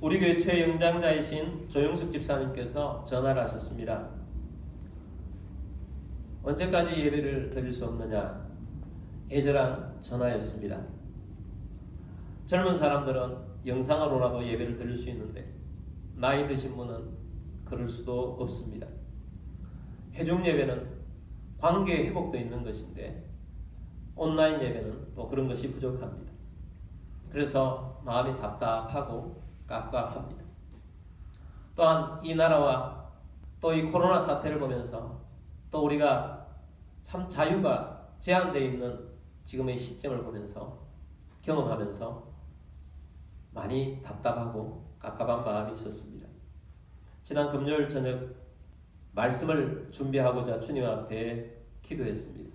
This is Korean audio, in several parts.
우리 교회 최영장자이신 조영숙 집사님께서 전화를 하셨습니다. 언제까지 예배를 드릴 수 없느냐? 애절한 전화였습니다. 젊은 사람들은 영상으로라도 예배를 드릴 수 있는데 나이 드신 분은 그럴 수도 없습니다. 회중 예배는 관계 회복도 있는 것인데 온라인 예배는 또 그런 것이 부족합니다. 그래서 마음이 답답하고 깝깝합니다. 또한 이 나라와 또 이 코로나 사태를 보면서 또 우리가 참 자유가 제한되어 있는 지금의 시점을 보면서 경험하면서 많이 답답하고 깝깝한 마음이 있었습니다. 지난 금요일 저녁 말씀을 준비하고자 주님 앞에 기도했습니다.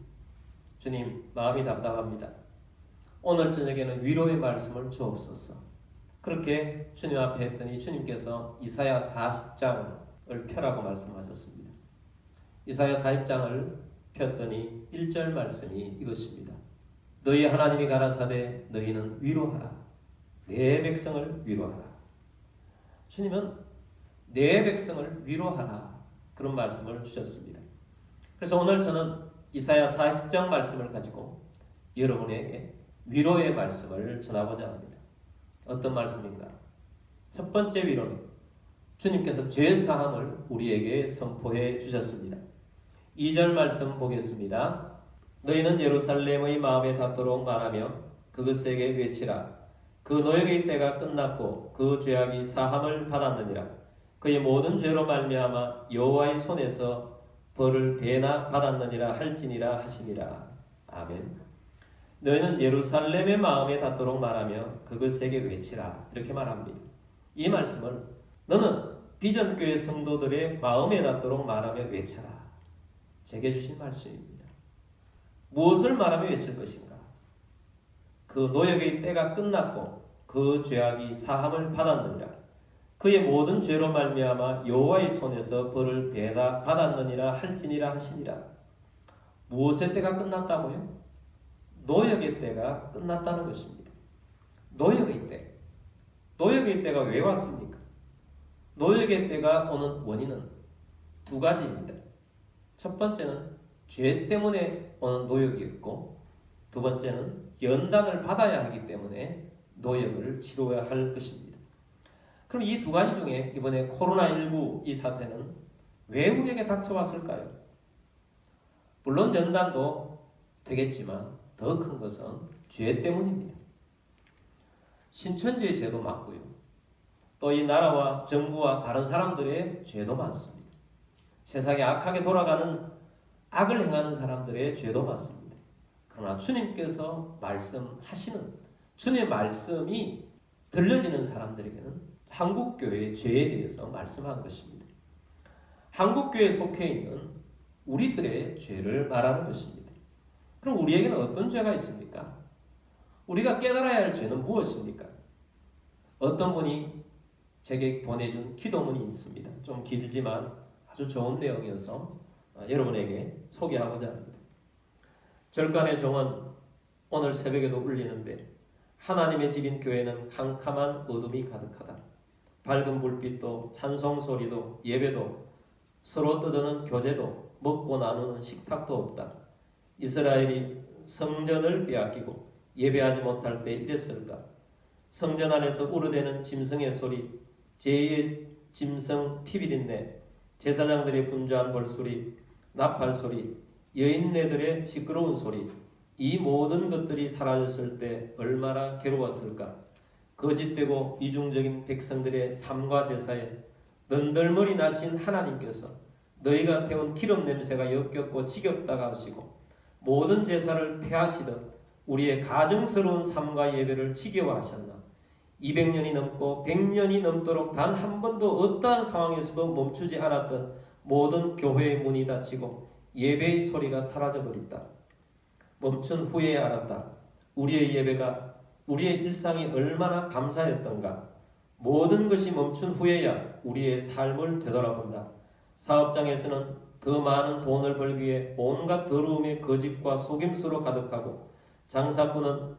주님, 마음이 답답합니다. 오늘 저녁에는 위로의 말씀을 주옵소서. 그렇게 주님 앞에 했더니 주님께서 이사야 40장을 펴라고 말씀하셨습니다. 이사야 40장을 폈더니 1절 말씀이 이것입니다. 너희 하나님이 가라사대 너희는 위로하라. 내 백성을 위로하라. 주님은 내 백성을 위로하라. 그런 말씀을 주셨습니다. 그래서 오늘 저는 이사야 40장 말씀을 가지고 여러분에게 위로의 말씀을 전하고자 합니다. 어떤 말씀인가? 첫 번째 위로는 주님께서 죄사함을 우리에게 선포해 주셨습니다. 2절 말씀 보겠습니다. 너희는 예루살렘의 마음에 닿도록 말하며 그것에게 외치라. 그 노역의 때가 끝났고 그 죄악이 사함을 받았느니라. 그의 모든 죄로 말미암아 여호와의 손에서 벌을 배나 받았느니라 할지니라 하시니라. 아멘. 너희는 예루살렘의 마음에 닿도록 말하며 그것에게 외치라. 이렇게 말합니다. 이 말씀을 너는 비전교회 성도들의 마음에 닿도록 말하며 외쳐라. 제게 주신 말씀입니다. 무엇을 말하며 외칠 것인가? 그 노역의 때가 끝났고 그 죄악이 사함을 받았느니라. 그의 모든 죄로 말미암아 여호와의 손에서 벌을 배다 받았느니라 할지니라 하시니라. 무엇의 때가 끝났다고요? 노역의 때가 끝났다는 것입니다. 노역의 때. 노역의 때가 왜 왔습니까? 노역의 때가 오는 원인은 두 가지입니다. 첫 번째는 죄 때문에 오는 노역이었고 두 번째는 연단을 받아야 하기 때문에 노역을 치러야 할 것입니다. 그럼 이 두 가지 중에 이번에 코로나19 이 사태는 왜 우리에게 닥쳐왔을까요? 물론 연단도 되겠지만 더 큰 것은 죄 때문입니다. 신천지의 죄도 많고요. 또 이 나라와 정부와 다른 사람들의 죄도 많습니다. 세상에 악하게 돌아가는 악을 행하는 사람들의 죄도 많습니다. 그러나 주님께서 말씀하시는 주님의 말씀이 들려지는 사람들에게는 한국교회의 죄에 대해서 말씀한 것입니다. 한국교회에 속해 있는 우리들의 죄를 말하는 것입니다. 그럼 우리에게는 어떤 죄가 있습니까? 우리가 깨달아야 할 죄는 무엇입니까? 어떤 분이 제게 보내준 기도문이 있습니다. 좀 길지만 아주 좋은 내용이어서 여러분에게 소개하고자 합니다. 절간의 종은 오늘 새벽에도 울리는데 하나님의 집인 교회는 캄캄한 어둠이 가득하다. 밝은 불빛도 찬송 소리도 예배도 서로 떠드는 교제도 먹고 나누는 식탁도 없다. 이스라엘이 성전을 빼앗기고 예배하지 못할 때 이랬을까? 성전 안에서 우르대는 짐승의 소리, 제2의 짐승 피비린내, 제사장들의 분주한 벌소리, 나팔 소리, 여인네들의 시끄러운 소리, 이 모든 것들이 사라졌을 때 얼마나 괴로웠을까? 거짓되고 이중적인 백성들의 삶과 제사에 넌덜머리 나신 하나님께서 너희가 태운 기름 냄새가 역겹고 지겹다가 하시고 모든 제사를 폐하시듯 우리의 가증스러운 삶과 예배를 지겨워하셨나? 200년이 넘고 100년이 넘도록 단 한 번도 어떠한 상황에서도 멈추지 않았던 모든 교회의 문이 닫히고 예배의 소리가 사라져버렸다. 멈춘 후에야 알았다. 우리의 예배가 우리의 일상이 얼마나 감사했던가. 모든 것이 멈춘 후에야 우리의 삶을 되돌아본다. 사업장에서는 더 많은 돈을 벌기 위해 온갖 더러움의 거짓과 속임수로 가득하고 장사꾼은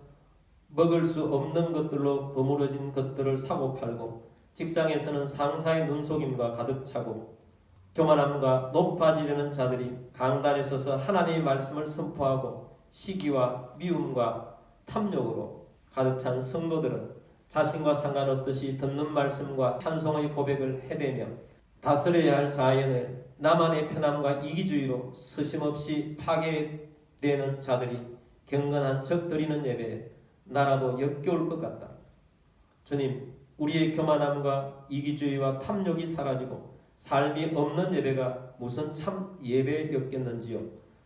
먹을 수 없는 것들로 버무려진 것들을 사고 팔고 직장에서는 상사의 눈속임과 가득 차고 교만함과 높아지려는 자들이 강단에 서서 하나님의 말씀을 선포하고 시기와 미움과 탐욕으로 가득 찬 성도들은 자신과 상관없듯이 듣는 말씀과 찬송의 고백을 해대며 다스려야 할 자연을 나만의 편함과 이기주의로 서심없이 파괴되는 자들이 경건한 적 드리는 예배에 나라도 역겨울 것 같다. 주님, 우리의 교만함과 이기주의와 탐욕이 사라지고 삶이 없는 예배가 무슨 참 예배였겠는지요.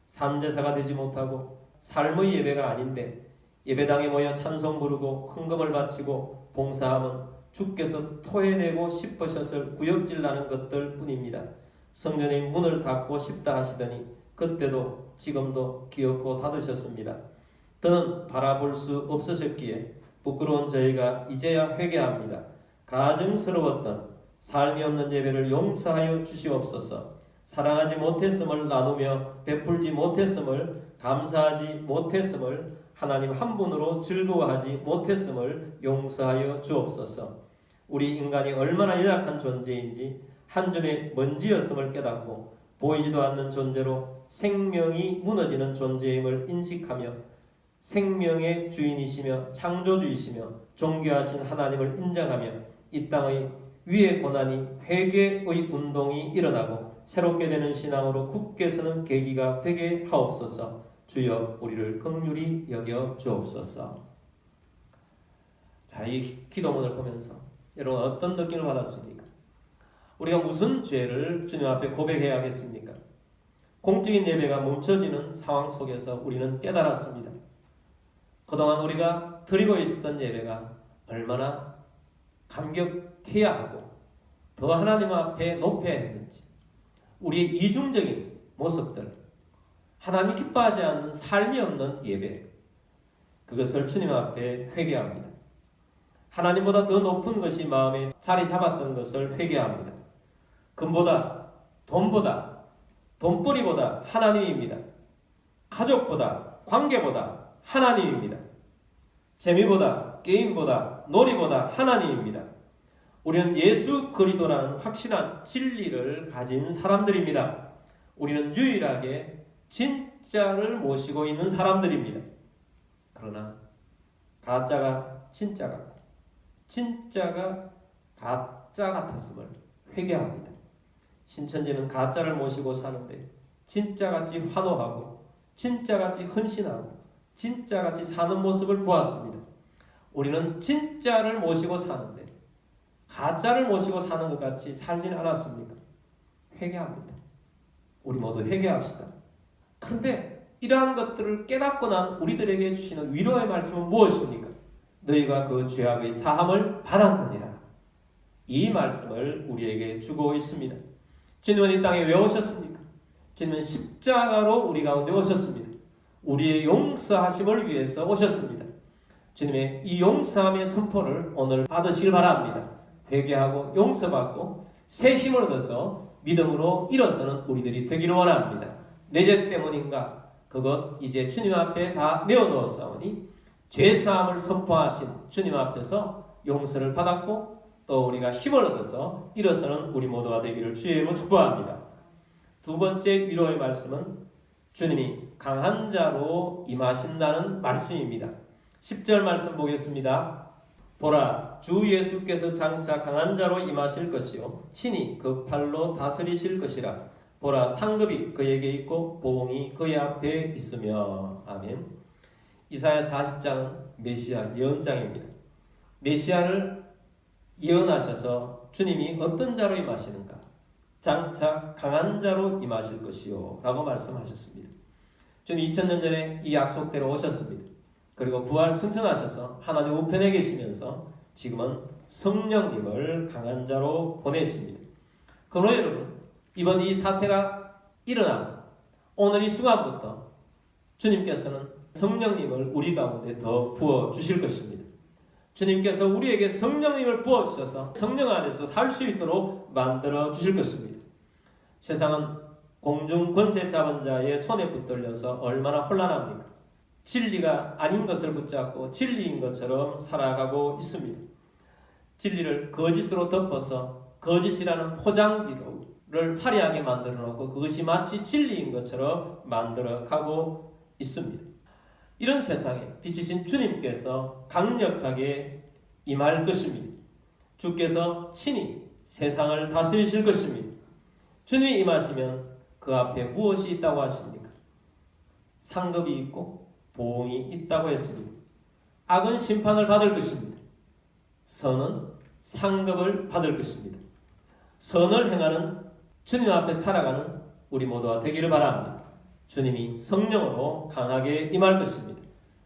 산제사가 되지 못하고 삶의 예배가 아닌데 예배당에 모여 찬송 부르고 헌금을 바치고 봉사하면 주께서 토해내고 싶으셨을 구역질 나는 것들 뿐입니다. 성전의 문을 닫고 싶다 하시더니 그때도 지금도 기어코 닫으셨습니다. 더는 바라볼 수 없으셨기에 부끄러운 저희가 이제야 회개합니다. 가증스러웠던 삶이 없는 예배를 용서하여 주시옵소서. 사랑하지 못했음을 나누며 베풀지 못했음을 감사하지 못했음을 하나님 한 분으로 즐거워하지 못했음을 용서하여 주옵소서. 우리 인간이 얼마나 연약한 존재인지 한 줌의 먼지였음을 깨닫고 보이지도 않는 존재로 생명이 무너지는 존재임을 인식하며 생명의 주인이시며 창조주이시며 존귀하신 하나님을 인정하며 이 땅의 위의 고난이 회개의 운동이 일어나고 새롭게 되는 신앙으로 굳게 서는 계기가 되게 하옵소서. 주여 우리를 긍휼히 여겨 주옵소서. 자, 이 기도문을 보면서 여러분 어떤 느낌을 받았습니까? 우리가 무슨 죄를 주님 앞에 고백해야 하겠습니까? 공적인 예배가 멈춰지는 상황 속에서 우리는 깨달았습니다. 그동안 우리가 드리고 있었던 예배가 얼마나 감격해야 하고 더 하나님 앞에 높여야 했는지, 우리의 이중적인 모습들, 하나님이 기뻐하지 않는 삶이 없는 예배, 그것을 주님 앞에 회개합니다. 하나님보다 더 높은 것이 마음에 자리 잡았던 것을 회개합니다. 금보다, 돈보다, 돈벌이보다 하나님입니다. 가족보다, 관계보다 하나님입니다. 재미보다, 게임보다, 놀이보다 하나님입니다. 우리는 예수 그리스도라는 확실한 진리를 가진 사람들입니다. 우리는 유일하게 진짜를 모시고 있는 사람들입니다. 그러나 가짜가 진짜 같고 진짜가 가짜 같았음을 회개합니다. 신천지는 가짜를 모시고 사는데 진짜같이 환호하고 진짜같이 헌신하고 진짜같이 사는 모습을 보았습니다. 우리는 진짜를 모시고 사는데 가짜를 모시고 사는 것 같이 살지는 않았습니까? 회개합니다. 우리 모두 회개합시다. 그런데 이러한 것들을 깨닫고 난 우리들에게 주시는 위로의 말씀은 무엇입니까? 너희가 그 죄악의 사함을 받았느니라. 이 말씀을 우리에게 주고 있습니다. 주님은 이 땅에 왜 오셨습니까? 주님은 십자가로 우리 가운데 오셨습니다. 우리의 용서하심을 위해서 오셨습니다. 주님의 이 용서함의 선포를 오늘 받으시길 바랍니다. 회개하고 용서받고 새 힘을 얻어서 믿음으로 일어서는 우리들이 되기를 원합니다. 내 죄 때문인가? 그것 이제 주님 앞에 다 내어놓았사오니 죄사함을 선포하신 주님 앞에서 용서를 받았고 또 우리가 힘을 얻어서 일어서는 우리 모두가 되기를 주의 이름으로 축복합니다. 두 번째 위로의 말씀은 주님이 강한 자로 임하신다는 말씀입니다. 10절 말씀 보겠습니다. 보라, 주 예수께서 장차 강한 자로 임하실 것이요 친히 그 팔로 다스리실 것이라. 보라, 상급이 그에게 있고 보응이 그의 앞에 있으며. 아멘. 이사야 40장은 메시아 예언장입니다. 메시아를 예언하셔서 주님이 어떤 자로 임하시는가? 장차 강한 자로 임하실 것이요 라고 말씀하셨습니다. 주님 2000년 전에 이 약속대로 오셨습니다. 그리고 부활 승천하셔서 하나님 우편에 계시면서 지금은 성령님을 강한 자로 보내십니다. 그러나 여러분, 이번 이 사태가 일어난 오늘 이 순간부터 주님께서는 성령님을 우리 가운데 더 부어주실 것입니다. 주님께서 우리에게 성령님을 부어주셔서 성령 안에서 살 수 있도록 만들어 주실 것입니다. 세상은 공중 권세 잡은 자의 손에 붙들려서 얼마나 혼란합니까? 진리가 아닌 것을 붙잡고 진리인 것처럼 살아가고 있습니다. 진리를 거짓으로 덮어서 거짓이라는 포장지를 화려하게 만들어 놓고 그것이 마치 진리인 것처럼 만들어 가고 있습니다. 이런 세상에 빛이신 주님께서 강력하게 임할 것입니다. 주께서 친히 세상을 다스리실 것입니다. 주님이 임하시면 그 앞에 무엇이 있다고 하십니까? 상급이 있고 보응이 있다고 했습니다. 악은 심판을 받을 것입니다. 선은 상급을 받을 것입니다. 선을 행하는 주님 앞에 살아가는 우리 모두가 되기를 바랍니다. 주님이 성령으로 강하게 임할 것입니다.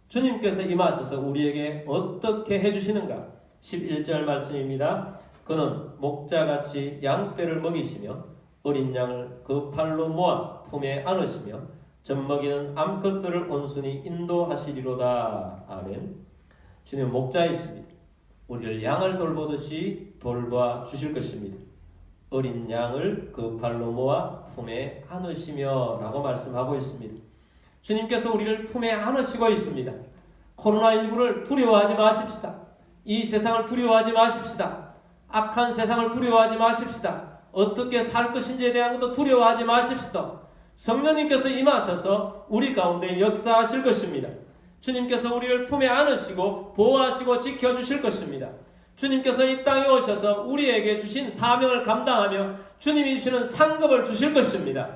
주님께서 임하셔서 우리에게 어떻게 해주시는가? 11절 말씀입니다. 그는 목자같이 양떼를 먹이시며 어린 양을 그 팔로 모아 품에 안으시며 젖먹이는 암컷들을 온순히 인도하시리로다. 아멘. 주님은 목자이십니다. 우리를 양을 돌보듯이 돌봐 주실 것입니다. 어린 양을 그 팔로 모아 품에 안으시며 라고 말씀하고 있습니다. 주님께서 우리를 품에 안으시고 있습니다. 코로나19를 두려워하지 마십시다. 이 세상을 두려워하지 마십시다. 악한 세상을 두려워하지 마십시다. 어떻게 살 것인지에 대한 것도 두려워하지 마십시다. 성령님께서 임하셔서 우리 가운데 역사하실 것입니다. 주님께서 우리를 품에 안으시고 보호하시고 지켜주실 것입니다. 주님께서 이 땅에 오셔서 우리에게 주신 사명을 감당하며 주님이 주시는 상급을 주실 것입니다.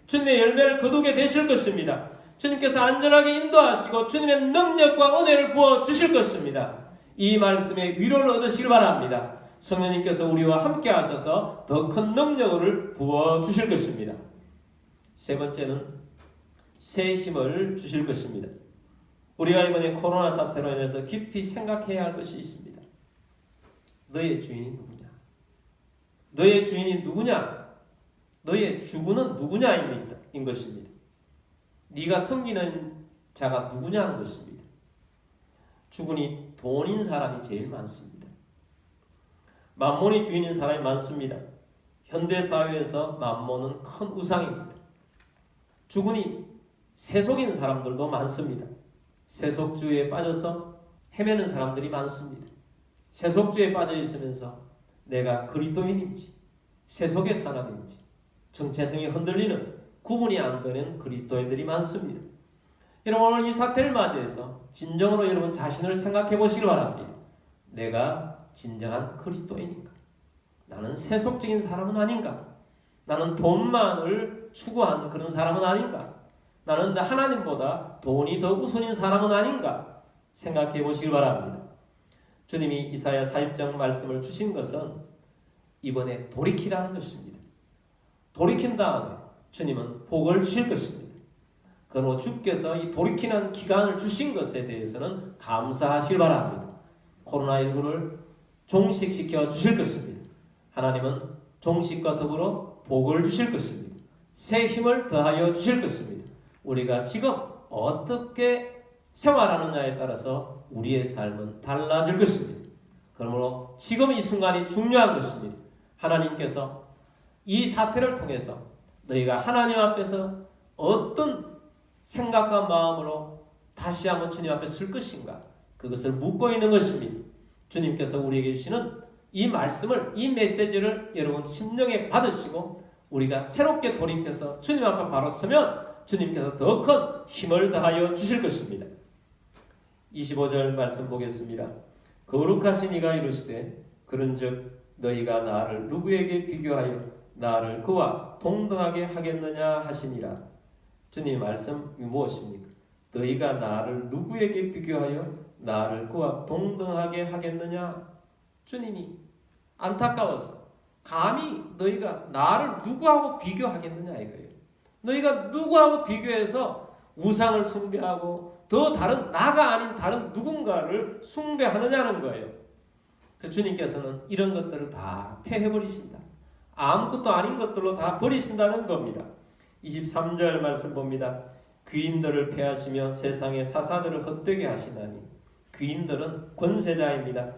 주님의 열매를 거두게 되실 것입니다. 주님께서 안전하게 인도하시고 주님의 능력과 은혜를 부어주실 것입니다. 이 말씀에 위로를 얻으시길 바랍니다. 성령님께서 우리와 함께 하셔서 더 큰 능력을 부어주실 것입니다. 세 번째는 새 힘을 주실 것입니다. 우리가 이번에 코로나 사태로 인해서 깊이 생각해야 할 것이 있습니다. 너의 주인이 누구냐? 너의 주인이 누구냐? 너의 주군은 누구냐인 것입니다. 네가 섬기는 자가 누구냐는 것입니다. 주군이 돈인 사람이 제일 많습니다. 만몬이 주인인 사람이 많습니다. 현대사회에서 만몬은 큰 우상입니다. 주군이 세속인 사람들도 많습니다. 세속주의에 빠져서 헤매는 사람들이 많습니다. 세속주의에 빠져 있으면서 내가 그리스도인인지 세속의 사람인지 정체성이 흔들리는 구분이 안 되는 그리스도인들이 많습니다. 여러분 오늘 이 사태를 맞이해서 진정으로 여러분 자신을 생각해 보시길 바랍니다. 내가 진정한 그리스도인인가? 나는 세속적인 사람은 아닌가? 나는 돈만을 추구하는 그런 사람은 아닌가? 나는 하나님보다 돈이 더 우선인 사람은 아닌가? 생각해 보시길 바랍니다. 주님이 이사야 40장 말씀을 주신 것은 이번에 돌이키라는 것입니다. 돌이킨 다음에 주님은 복을 주실 것입니다. 그러므로 주께서 이 돌이키는 기간을 주신 것에 대해서는 감사하시길 바랍니다. 코로나19를 종식시켜 주실 것입니다. 하나님은 종식과 더불어 복을 주실 것입니다. 새 힘을 더하여 주실 것입니다. 우리가 지금 어떻게 생활하느냐에 따라서 우리의 삶은 달라질 것입니다. 그러므로 지금 이 순간이 중요한 것입니다. 하나님께서 이 사태를 통해서 너희가 하나님 앞에서 어떤 생각과 마음으로 다시 한번 주님 앞에 설 것인가? 그것을 묻고 있는 것입니다. 주님께서 우리에게 주시는 이 말씀을, 이 메시지를 여러분 심령에 받으시고 우리가 새롭게 돌이켜서 주님 앞에 바로 서면 주님께서 더 큰 힘을 더하여 주실 것입니다. 25절 말씀 보겠습니다. 거룩하신 이가 이르시되 그런즉 너희가 나를 누구에게 비교하여 나를 그와 동등하게 하겠느냐 하시니라. 주님 말씀 무엇입니까? 너희가 나를 누구에게 비교하여 나를 그와 동등하게 하겠느냐? 주님이 안타까워서 감히 너희가 나를 누구하고 비교하겠느냐 이거예요. 너희가 누구하고 비교해서 우상을 숭배하고 더 다른 나가 아닌 다른 누군가를 숭배하느냐는 거예요. 그 주님께서는 이런 것들을 다 폐해버리신다. 아무것도 아닌 것들로 다 버리신다는 겁니다. 23절 말씀 봅니다. 귀인들을 폐하시며 세상의 사사들을 헛되게 하시나니. 귀인들은 권세자입니다.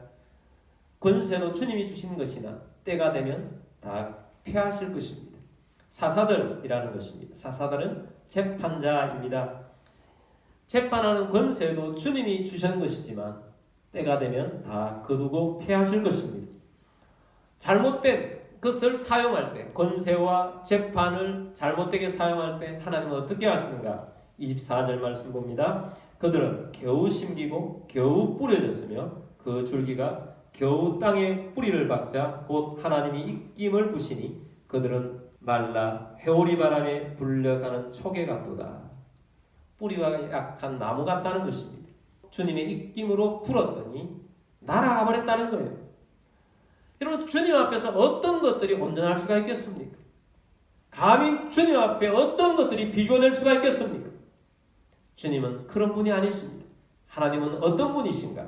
권세도 주님이 주신 것이나 때가 되면 다 폐하실 것입니다. 사사들이라는 것입니다. 사사들은 재판자입니다. 재판하는 권세도 주님이 주신 것이지만 때가 되면 다 거두고 패하실 것입니다. 잘못된 것을 사용할 때, 권세와 재판을 잘못되게 사용할 때 하나님은 어떻게 하시는가? 24절 말씀 봅니다. 그들은 겨우 심기고 겨우 뿌려졌으며 그 줄기가 겨우 땅에 뿌리를 박자 곧 하나님이 입김을 부시니 그들은 말라 회오리 바람에 불려가는 초계 같도다. 뿌리가 약한 나무 같다는 것입니다. 주님의 입김으로 불었더니 날아가 버렸다는 거예요. 여러분, 주님 앞에서 어떤 것들이 온전할 수가 있겠습니까? 감히 주님 앞에 어떤 것들이 비교될 수가 있겠습니까? 주님은 그런 분이 아니십니다. 하나님은 어떤 분이신가?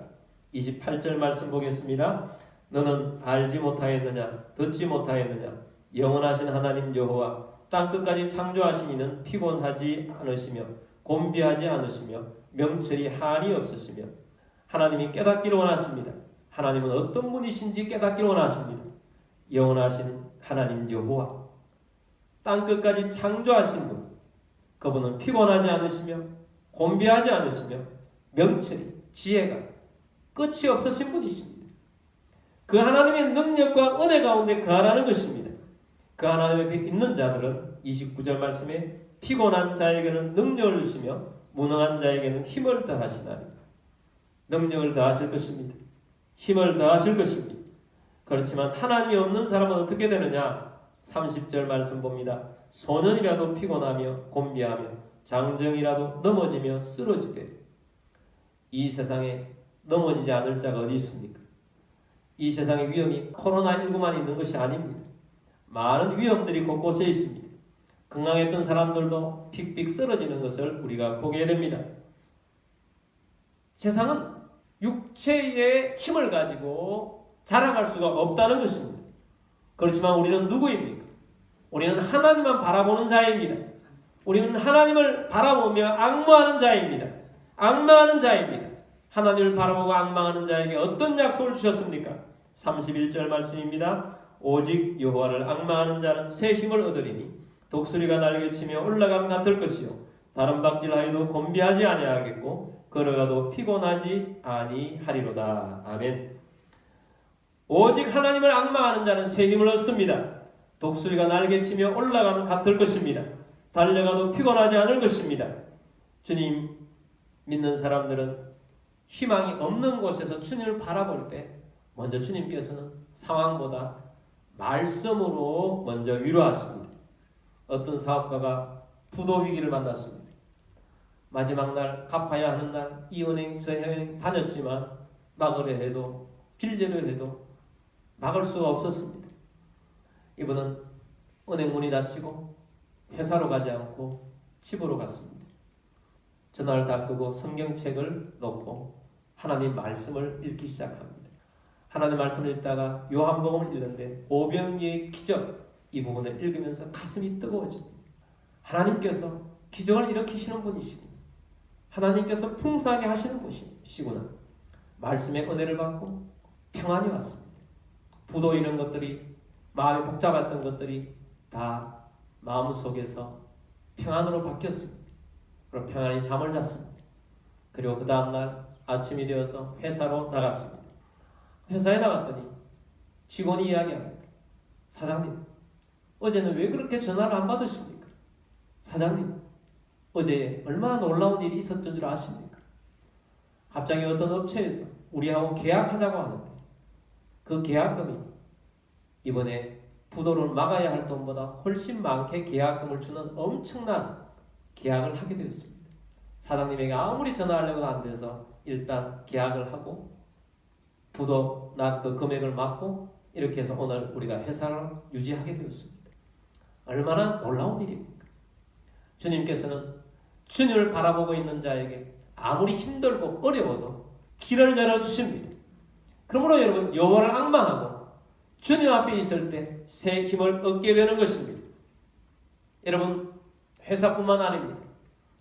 28절 말씀 보겠습니다. 너는 알지 못하였느냐? 듣지 못하였느냐? 영원하신 하나님 여호와 땅끝까지 창조하신 이는 피곤하지 않으시며 곤비하지 않으시며 명철이 한이 없으시며 하나님이 깨닫기를 원하십니다. 하나님은 어떤 분이신지 깨닫기를 원하십니다. 영원하신 하나님 여호와 땅끝까지 창조하신 분, 그분은 피곤하지 않으시며 곤비하지 않으시며 명철이 지혜가 끝이 없으신 분이십니다. 그 하나님의 능력과 은혜 가운데 거하라는 것입니다. 그 하나님 앞에 있는 자들은 29절 말씀에 피곤한 자에게는 능력을 주시며 무능한 자에게는 힘을 더하시나니 능력을 더하실 것입니다. 힘을 더하실 것입니다. 그렇지만 하나님이 없는 사람은 어떻게 되느냐? 30절 말씀 봅니다. 소년이라도 피곤하며 곤비하며 장정이라도 넘어지며 쓰러지되 이 세상에 넘어지지 않을 자가 어디 있습니까? 이 세상의 위험이 코로나19만 있는 것이 아닙니다. 많은 위험들이 곳곳에 있습니다. 건강했던 사람들도 픽픽 쓰러지는 것을 우리가 보게 됩니다. 세상은 육체의 힘을 가지고 자랑할 수가 없다는 것입니다. 그렇지만 우리는 누구입니까? 우리는 하나님만 바라보는 자입니다. 우리는 하나님을 바라보며 앙망하는 자입니다. 앙망하는 자입니다. 하나님을 바라보고 앙망하는 자에게 어떤 약속을 주셨습니까? 31절 말씀입니다. 오직 여호와를 앙망하는 자는 새 힘을 얻으리니 독수리가 날개치며 올라감 같을 것이요 다른 박질하여도 곤비하지 아니하겠고 걸어가도 피곤하지 아니하리로다. 아멘. 오직 하나님을 앙망하는 자는 새 힘을 얻습니다. 독수리가 날개치며 올라감 같을 것입니다. 달려가도 피곤하지 않을 것입니다. 주님 믿는 사람들은 희망이 없는 곳에서 주님을 바라볼 때 먼저 주님께서는 상황보다 말씀으로 먼저 위로하십니다. 어떤 사업가가 부도 위기를 만났습니다. 마지막 날 갚아야 하는 날 이 은행 저 은행 다녔지만 막으려 해도 빌리려 해도 막을 수가 없었습니다. 이분은 은행 문이 닫히고 회사로 가지 않고 집으로 갔습니다. 전화를 다 끄고 성경책을 놓고 하나님 말씀을 읽기 시작합니다. 하나님 말씀을 읽다가 요한복음을 읽는데 오병이의 기적 이 부분을 읽으면서 가슴이 뜨거워집니다. 하나님께서 기적을 일으키시는 분이시구나. 하나님께서 풍성하게 하시는 분이시구나. 말씀의 은혜를 받고 평안이 왔습니다. 부도 이런 것들이 마음이 복잡했던 것들이 다 마음속에서 평안으로 바뀌었습니다. 그리고 평안히 잠을 잤습니다. 그리고 그 다음날 아침이 되어서 회사로 나갔습니다. 회사에 나갔더니 직원이 이야기합니다. 사장님, 어제는 왜 그렇게 전화를 안 받으십니까? 사장님, 어제 얼마나 놀라운 일이 있었던 줄 아십니까? 갑자기 어떤 업체에서 우리하고 계약하자고 하는데 그 계약금이 이번에 부도를 막아야 할 돈보다 훨씬 많게 계약금을 주는 엄청난 계약을 하게 되었습니다. 사장님에게 아무리 전화하려고 안 돼서 일단 계약을 하고 부도 난 그 금액을 막고 이렇게 해서 오늘 우리가 회사를 유지하게 되었습니다. 얼마나 놀라운 일입니까? 주님께서는 주님을 바라보고 있는 자에게 아무리 힘들고 어려워도 길을 열어주십니다. 그러므로 여러분 여호와를 앙망하고 주님 앞에 있을 때 새 힘을 얻게 되는 것입니다. 여러분 회사뿐만 아닙니다.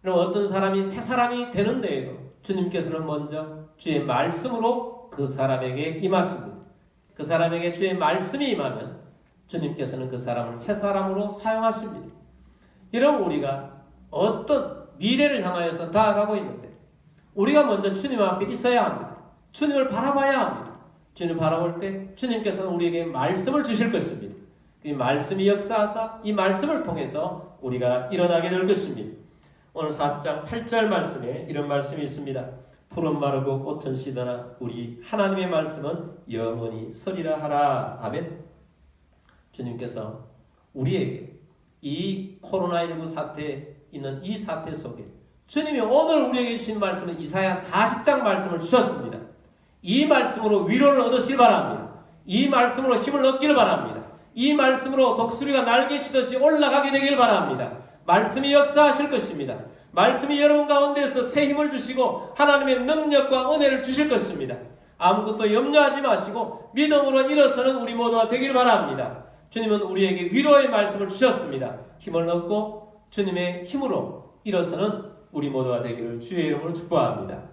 여러분 어떤 사람이 새 사람이 되는 데에도 주님께서는 먼저 주의 말씀으로 그 사람에게 임하십니다. 그 사람에게 주의 말씀이 임하면 주님께서는 그 사람을 새 사람으로 사용하십니다. 여러분 우리가 어떤 미래를 향하여서 나아가고 있는데 우리가 먼저 주님 앞에 있어야 합니다. 주님을 바라봐야 합니다. 주님을 바라볼 때 주님께서는 우리에게 말씀을 주실 것입니다. 이 말씀이 역사하사 이 말씀을 통해서 우리가 일어나게 될 것입니다. 오늘 4장 8절 말씀에 이런 말씀이 있습니다. 푸른 마르고 꽃은 시드나 우리 하나님의 말씀은 영원히 서리라 하라. 아멘. 주님께서 우리에게 이 코로나19 사태에 있는 이 사태 속에 주님이 오늘 우리에게 주신 말씀은 이사야 40장 말씀을 주셨습니다. 이 말씀으로 위로를 얻으시길 바랍니다. 이 말씀으로 힘을 얻기를 바랍니다. 이 말씀으로 독수리가 날개치듯이 올라가게 되길 바랍니다. 말씀이 역사하실 것입니다. 말씀이 여러분 가운데에서 새 힘을 주시고 하나님의 능력과 은혜를 주실 것입니다. 아무것도 염려하지 마시고 믿음으로 일어서는 우리 모두가 되길 바랍니다. 주님은 우리에게 위로의 말씀을 주셨습니다. 힘을 얻고 주님의 힘으로 일어서는 우리 모두가 되기를 주의 이름으로 축복합니다.